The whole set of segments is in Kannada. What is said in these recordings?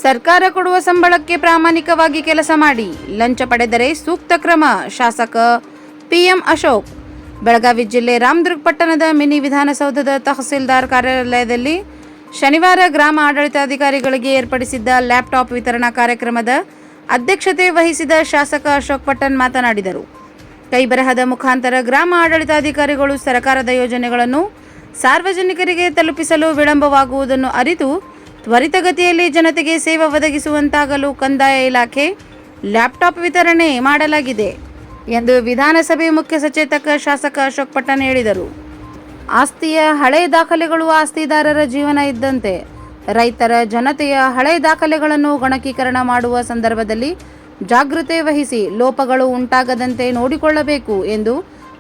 ಸರ್ಕಾರ ಕೊಡುವ ಸಂಬಳಕ್ಕೆ ಪ್ರಾಮಾಣಿಕವಾಗಿ ಕೆಲಸ ಮಾಡಿ, ಲಂಚ ಪಡೆದರೆ ಸೂಕ್ತ ಕ್ರಮ. ಶಾಸಕ ಪಿಎಂ ಅಶೋಕ್. ಬೆಳಗಾವಿ ಜಿಲ್ಲೆ ರಾಮದುರ್ಗ ಪಟ್ಟಣದ ಮಿನಿ ವಿಧಾನಸೌಧದ ತಹಸೀಲ್ದಾರ್ ಕಾರ್ಯಾಲಯದಲ್ಲಿ ಶನಿವಾರ ಗ್ರಾಮ ಆಡಳಿತಾಧಿಕಾರಿಗಳಿಗೆ ಏರ್ಪಡಿಸಿದ್ದ ಲ್ಯಾಪ್ಟಾಪ್ ವಿತರಣಾ ಕಾರ್ಯಕ್ರಮದ ಅಧ್ಯಕ್ಷತೆ ವಹಿಸಿದ ಶಾಸಕ ಅಶೋಕ್ ಪಟ್ಟಣ್ ಮಾತನಾಡಿದರು. ಕೈಬರಹದ ಮುಖಾಂತರ ಗ್ರಾಮ ಆಡಳಿತಾಧಿಕಾರಿಗಳು ಸರ್ಕಾರದ ಯೋಜನೆಗಳನ್ನು ಸಾರ್ವಜನಿಕರಿಗೆ ತಲುಪಿಸಲು ವಿಳಂಬವಾಗುವುದನ್ನು ಅರಿತು ತ್ವರಿತಗತಿಯಲ್ಲಿ ಜನತೆಗೆ ಸೇವೆ ಒದಗಿಸುವಂತಾಗಲು ಕಂದಾಯ ಇಲಾಖೆ ಲ್ಯಾಪ್ಟಾಪ್ ವಿತರಣೆ ಮಾಡಲಾಗಿದೆ ಎಂದು ವಿಧಾನಸಭೆ ಮುಖ್ಯ ಸಚೇತಕ ಶಾಸಕ ಅಶೋಕ್ ಪಟ್ಟಣ್ ಹೇಳಿದರು. ಆಸ್ತಿಯ ಹಳೆ ದಾಖಲೆಗಳು ಆಸ್ತಿದಾರರ ಜೀವನ ಇದ್ದಂತೆ. ರೈತರ ಜನತೆಯ ಹಳೆ ದಾಖಲೆಗಳನ್ನು ಗಣಕೀಕರಣ ಮಾಡುವ ಸಂದರ್ಭದಲ್ಲಿ ಜಾಗೃತೆ ವಹಿಸಿ ಲೋಪಗಳು ಉಂಟಾಗದಂತೆ ನೋಡಿಕೊಳ್ಳಬೇಕು ಎಂದು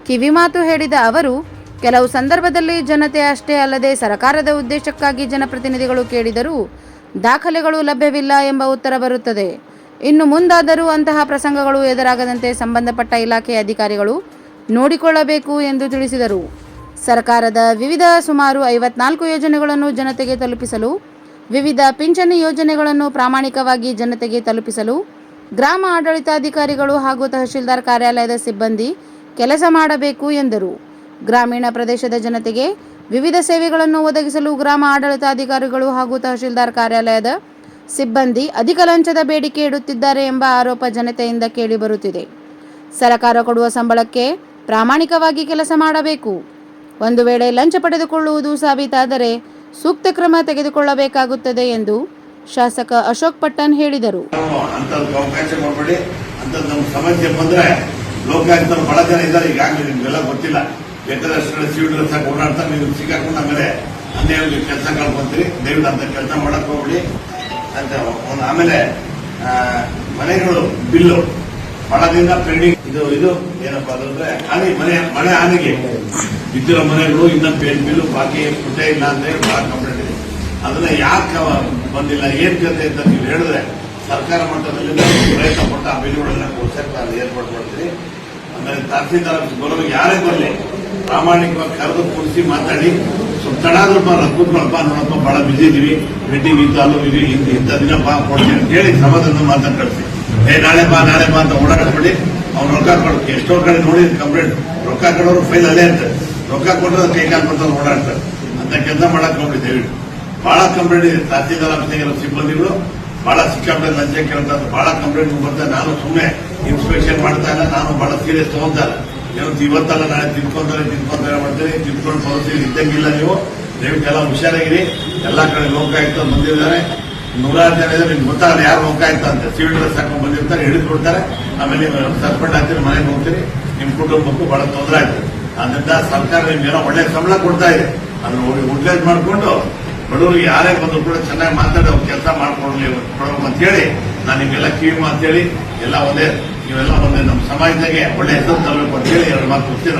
ಕಿವಿಮಾತು ಹೇಳಿದ ಅವರು, ಕೆಲವು ಸಂದರ್ಭದಲ್ಲಿ ಜನತೆ ಅಷ್ಟೇ ಅಲ್ಲದೆ ಸರ್ಕಾರದ ಉದ್ದೇಶಕ್ಕಾಗಿ ಜನಪ್ರತಿನಿಧಿಗಳು ಕೇಳಿದರೂ ದಾಖಲೆಗಳು ಲಭ್ಯವಿಲ್ಲ ಎಂಬ ಉತ್ತರ ಬರುತ್ತದೆ. ಇನ್ನು ಮುಂದಾದರೂ ಅಂತಹ ಪ್ರಸಂಗಗಳು ಎದುರಾಗದಂತೆ ಸಂಬಂಧಪಟ್ಟ ಇಲಾಖೆಯ ಅಧಿಕಾರಿಗಳು ನೋಡಿಕೊಳ್ಳಬೇಕು ಎಂದು ತಿಳಿಸಿದರು. ಸರ್ಕಾರದ ವಿವಿಧ ಸುಮಾರು 54 ಯೋಜನೆಗಳನ್ನು ಜನತೆಗೆ ತಲುಪಿಸಲು, ವಿವಿಧ ಪಿಂಚಣಿ ಯೋಜನೆಗಳನ್ನು ಪ್ರಾಮಾಣಿಕವಾಗಿ ಜನತೆಗೆ ತಲುಪಿಸಲು ಗ್ರಾಮ ಆಡಳಿತಾಧಿಕಾರಿಗಳು ಹಾಗೂ ತಹಶೀಲ್ದಾರ್ ಕಾರ್ಯಾಲಯದ ಸಿಬ್ಬಂದಿ ಕೆಲಸ ಮಾಡಬೇಕು ಎಂದರು. ಗ್ರಾಮೀಣ ಪ್ರದೇಶದ ಜನತೆಗೆ ವಿವಿಧ ಸೇವೆಗಳನ್ನು ಒದಗಿಸಲು ಗ್ರಾಮ ಆಡಳಿತಾಧಿಕಾರಿಗಳು ಹಾಗೂ ತಹಶೀಲ್ದಾರ್ ಕಾರ್ಯಾಲಯದ ಸಿಬ್ಬಂದಿ ಅಧಿಕ ಲಂಚದ ಬೇಡಿಕೆ ಇಡುತ್ತಿದ್ದಾರೆ ಎಂಬ ಆರೋಪ ಜನತೆಯಿಂದ ಕೇಳಿಬರುತ್ತಿದೆ. ಸರ್ಕಾರ ಕೊಡುವ ಸಂಬಳಕ್ಕೆ ಪ್ರಾಮಾಣಿಕವಾಗಿ ಕೆಲಸ ಮಾಡಬೇಕು. ಒಂದು ವೇಳೆ ಲಂಚ ಪಡೆದುಕೊಳ್ಳುವುದು ಸಾಬೀತಾದರೆ ಸೂಕ್ತ ಕ್ರಮ ತೆಗೆದುಕೊಳ್ಳಬೇಕಾಗುತ್ತದೆ ಎಂದು ಶಾಸಕ ಅಶೋಕ್ ಪಟ್ಟಣ್ ಹೇಳಿದರು. ಲೋಕಾಯುಕ್ತರು ಬಹಳ ಜನ ಇದ್ದಾರೆ, ಈಗಾಗಲೇ ನಿಮ್ಗೆಲ್ಲ ಗೊತ್ತಿಲ್ಲ. ಬೇಕಾದಷ್ಟು ಸಿವಿಲ್ ಡ್ರೆಸ್ ಹಾಕಿ ಓಡಾಡ್ತಾರೆ, ನೀವು ಸಿಕ್ಕಾಕೊಂಡು ಆಮೇಲೆ ಅನ್ಯಾಯ ಕೆಲಸ ಕಳ್ಕೊಂತೀರಿ. ದಯವಿಟ್ಟು ಅಂತ ಕೆಲಸ ಮಾಡಕ್ ಹೋಗ್ಬಿಡಿ ಅಂತ. ಆಮೇಲೆ ಮನೆಗಳು ಬಿಲ್ಲು ಬಹಳ ದಿನ ಪೆಂಡಿಂಗ್. ಇದು ಏನಪ್ಪಾ ಅಂದ್ರೆ ಹಾನಿ, ಮಳೆ ಹಾನಿಗೆ ಬಿದ್ದಿರೋ ಮನೆಗಳು ಇನ್ನ ಬಿಲ್ಲು ಬಾಕಿ ಕೊಟ್ಟೇ ಇಲ್ಲ ಅಂತ ಹೇಳಿ ಬಹಳ ಕಂಪ್ಲೇಂಟ್ ಇದೆ. ಅದನ್ನ ಯಾಕೆ ಬಂದಿಲ್ಲ, ಏನ್ ಕತೆ ಅಂತ ನೀವು ಹೇಳಿದ್ರೆ ಸರ್ಕಾರ ಮಟ್ಟದಲ್ಲಿ ಪ್ರಯತ್ನ ಪಟ್ಟು ಆ ಬಿಲ್ಲುಗಳನ್ನ ಕೊಡ್ಸಕ್ಕೆ ಏರ್ಪಾಡು ಮಾಡ್ತೀವಿ. ಆಮೇಲೆ ತಹಸೀಲ್ದಾರ್ ಬರೋದು ಯಾರೇ ಬರಲಿ ಪ್ರಾಮಾಣಿಕವಾಗಿ ಕರೆದು ಕೂರಿಸಿ ಮಾತಾಡಿ, ಸ್ವಲ್ಪ ತಡಾದ್ರಪ್ಪ ಕೂತ್ಕೊಳಪ್ಪ, ನೋಡಪ್ಪ ಬಹಳ ಬಿಸಿ ಇದೀವಿ, ಮೀಟಿಂಗ್ ಇತ್ತು, ಅಲ್ಲೂ ಇದು ಇಂಥ ದಿನ ಬಾ ಕೊಡ್ತೀನಿ ಅಂತ ಹೇಳಿ ಸಮಾಧಾನ ಮಾತಾಡಿ ಕಳಿಸಿ. ನಾಳೆ ಬಾ ಅಂತ ಓಡಾಡ್ಬಿಡಿ. ಅವ್ನು ರೊಕ್ಕ ಕೊಡೋಕೆ ಎಷ್ಟೋ ಕಡೆ ನೋಡಿ ಕಂಪ್ಲೇಂಟ್, ರೊಕ್ಕ ಕೊಡೋರು ಫೈಲ್ ಅಲ್ಲೇ ಇರ್ತಾರೆ, ರೊಕ್ಕ ಕೊಟ್ಟರೆ ಕೈ ಕಾಲು ಬರ್ತಾರೆ ಓಡಾಡ್ತಾರೆ. ಅಂತ ಕೆಲಸ ಮಾಡಕ್ ಹೋಗ್ಬಿಡಿ ದಯವಿಟ್ಟು. ಬಹಳ ಕಂಪ್ಲೇಂಟ್ ಇದೆ. ತಹಸೀಲ್ದಾರ್ ಆಫೀಸಿಗೆ ಸಿಬ್ಬಂದಿಗಳು ಬಹಳ ಸಿಕ್ಕಾಪಟ್ಟೆ ಲಂಚ ಕೇಳ್ತಾರೆ, ಬಹಳ ಕಂಪ್ಲೇಂಟ್ ಬರ್ತಾರೆ. ನಾನು ಸುಮ್ಮನೆ ಇನ್ಸ್ಪೆಕ್ಷನ್ ಮಾಡ್ತಾ ಇಲ್ಲ, ನಾನು ಬಹಳ ಸೀರಿಯಸ್ ತಗೊಂತಾ ಇಲ್ಲ. ಇವತ್ತಲ್ಲ ನಾಳೆ ತಿಳ್ಕೊಂತಾರೆ ಮಾಡ್ತೀರಿ, ತಿಳ್ಕೊಂಡು ಪರಿಸ್ಥಿತಿ ಇದ್ದಂಗಿಲ್ಲ. ನೀವು ದಯವಿಟ್ಟು ಎಲ್ಲ ಹುಷಾರಾಗಿರಿ. ಎಲ್ಲಾ ಕಡೆ ಲೋಕಾಯುಕ್ತ ಬಂದಿದ್ದಾರೆ, 100 ಜನ ಇದ್ದಾರೆ. ನಿಮ್ಗೆ ಗೊತ್ತಾಗಲ್ಲ ಯಾರು ಲೋಕಾಯುಕ್ತ ಅಂತ. ಸಿವಿಲ್ ಡ್ರೆಸ್ ಹಾಕೊಂಡು ಬಂದಿರ್ತಾರೆ, ಹಿಡಿದು ಕೊಡ್ತಾರೆ. ಆಮೇಲೆ ನೀವು ಸಸ್ಪೆಂಡ್ ಆಗ್ತೀರಿ, ಮನೆಗೆ ಹೋಗ್ತೀರಿ, ನಿಮ್ ಕುಟುಂಬಕ್ಕೂ ಬಹಳ ತೊಂದರೆ ಆಗ್ತದೆ. ಅದರಿಂದ ಸರ್ಕಾರ ನಿಮ್ಗೇನೋ ಒಳ್ಳೆ ಸಂಬಳ ಕೊಡ್ತಾ ಇದೆ, ಅದನ್ನ ಯುಟಿಲೈಸ್ ಮಾಡಿಕೊಂಡು ಬಡವರಿಗೆ ಯಾರೇ ಬಂದ್ರು ಕೂಡ ಚೆನ್ನಾಗಿ ಮಾತಾಡಿ ಅವ್ರು ಕೆಲಸ ಮಾಡ್ಕೊಡ್ಬೇಕು ಅಂತ ಹೇಳಿ ನಾನು ನಿಮ್ಗೆಲ್ಲ ಕಿವಿ ಮಾತು ಹೇಳಿ ಎಲ್ಲ ಒಂದೇ, ನೀವೆಲ್ಲ ಒಂದೇ ನಮ್ಮ ಸಮಾಜದಾಗೆ ಒಳ್ಳೆ ಹೆಸರು ತರಬೇಕು ಅಂತ ಹೇಳಿ 2 ಮಾತು ಕೊಡ್ತೀನಿ.